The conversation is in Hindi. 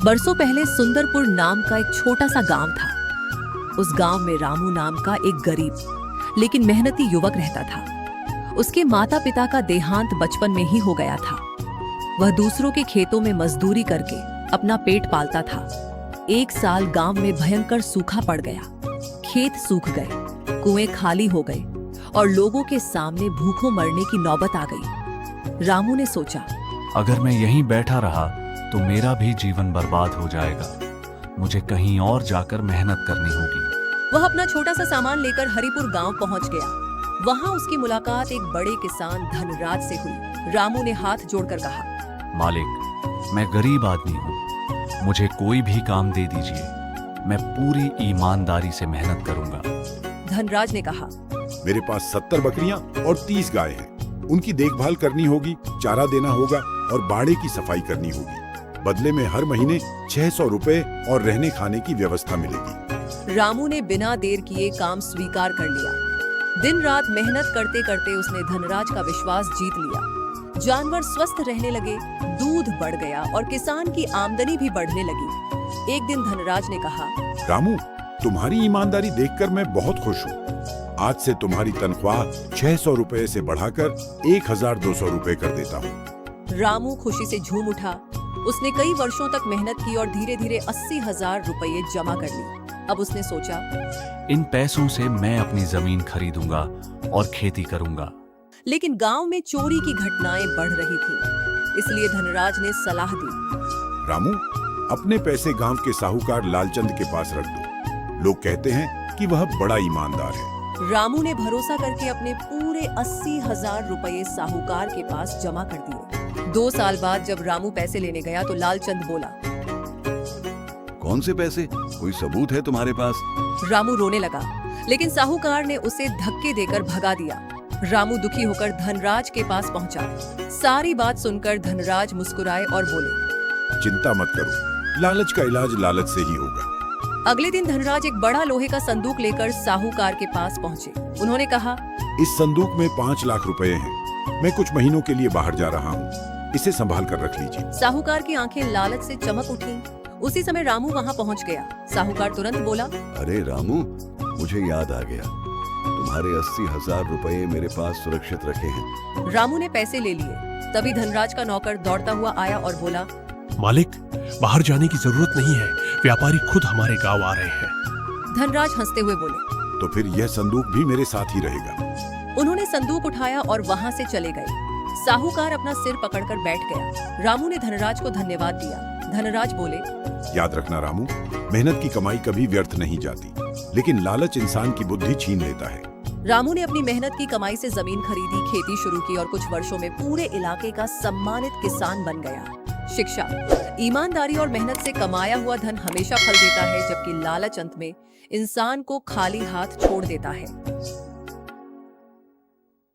बरसों पहले सुंदरपुर नाम का एक छोटा सा गांव था। उस गांव में रामू नाम का एक गरीब लेकिन मेहनती युवक रहता था। उसके माता पिता का देहांत बचपन में ही हो गया था। वह दूसरों के खेतों में मजदूरी करके अपना पेट पालता था। एक साल गांव में भयंकर सूखा पड़ गया। खेत सूख गए, कुएं खाली हो गए और लोगों के सामने भूखों मरने की नौबत आ गई। रामू ने सोचा, अगर मैं यहीं बैठा रहा तो मेरा भी जीवन बर्बाद हो जाएगा। मुझे कहीं और जाकर मेहनत करनी होगी। वह अपना छोटा सा सामान लेकर हरिपुर गांव पहुंच गया। वहां उसकी मुलाकात एक बड़े किसान धनराज से हुई। रामू ने हाथ जोड़कर कहा, मालिक, मैं गरीब आदमी हूँ, मुझे कोई भी काम दे दीजिए। मैं पूरी ईमानदारी से मेहनत करूंगा। धनराज ने कहा, मेरे पास 70 बकरियां और 30 गाय हैं। उनकी देखभाल करनी होगी, चारा देना होगा और बाड़े की सफाई करनी होगी। बदले में हर महीने 600 रुपए और रहने खाने की व्यवस्था मिलेगी। रामू ने बिना देर किए काम स्वीकार कर लिया। दिन रात मेहनत करते करते उसने धनराज का विश्वास जीत लिया। जानवर स्वस्थ रहने लगे, दूध बढ़ गया और किसान की आमदनी भी बढ़ने लगी। एक दिन धनराज ने कहा, रामू, तुम्हारी ईमानदारी देखकर मैं बहुत खुश हूँ। आज से तुम्हारी तनख्वाह 600 रुपए से बढ़ाकर 1200 रुपए कर देता हूँ। रामू खुशी से झूम उठा। उसने कई वर्षों तक मेहनत की और धीरे धीरे 80,000 रुपए जमा कर ली। अब उसने सोचा, इन पैसों से मैं अपनी जमीन खरीदूंगा और खेती करूंगा। लेकिन गांव में चोरी की घटनाएं बढ़ रही थी। इसलिए धनराज ने सलाह दी, रामू, अपने पैसे गांव के साहूकार लालचंद के पास रख दो। लोग कहते हैं कि वह बड़ा ईमानदार है। रामू ने भरोसा करके अपने पूरे 80,000 रुपए साहूकार के पास जमा कर दिए। 2 साल बाद जब रामू पैसे लेने गया तो लालचंद बोला, कौन से पैसे? कोई सबूत है तुम्हारे पास? रामू रोने लगा, लेकिन साहूकार ने उसे धक्के देकर भगा दिया। रामू दुखी होकर धनराज के पास पहुंचा। सारी बात सुनकर धनराज मुस्कुराए और बोले, चिंता मत करो, लालच का इलाज लालच से ही होगा। अगले दिन धनराज एक बड़ा लोहे का संदूक लेकर साहूकार के पास पहुंचे। उन्होंने कहा, इस संदूक में 5 लाख रुपए हैं। मैं कुछ महीनों के लिए बाहर जा रहा हूँ, इसे संभाल कर रख लीजिए। साहूकार की आंखें लालच से चमक उठी। उसी समय रामू वहां पहुंच गया। साहूकार तुरंत बोला, अरे रामू, मुझे याद आ गया, तुम्हारे 80,000 रुपए मेरे पास सुरक्षित रखे हैं। रामू ने पैसे ले लिए। तभी धनराज का नौकर दौड़ता हुआ आया और बोला, मालिक, बाहर जाने की जरूरत नहीं है, व्यापारी खुद हमारे गांव आ रहे हैं। धनराज हंसते हुए बोले, तो फिर यह संदूक भी मेरे साथ ही रहेगा। उन्होंने संदूक उठाया और वहां से चले गए। साहूकार अपना सिर पकड़कर बैठ गया। रामू ने धनराज को धन्यवाद दिया। धनराज बोले, याद रखना रामू, मेहनत की कमाई कभी व्यर्थ नहीं जाती, लेकिन लालच इंसान की बुद्धि छीन लेता है। रामू ने अपनी मेहनत की कमाई से जमीन खरीदी, खेती शुरू की और कुछ वर्षों में पूरे इलाके का सम्मानित किसान बन गया। शिक्षा, ईमानदारी और मेहनत से कमाया हुआ धन हमेशा फल देता है, जबकि लालच अंत में इंसान को खाली हाथ छोड़ देता है।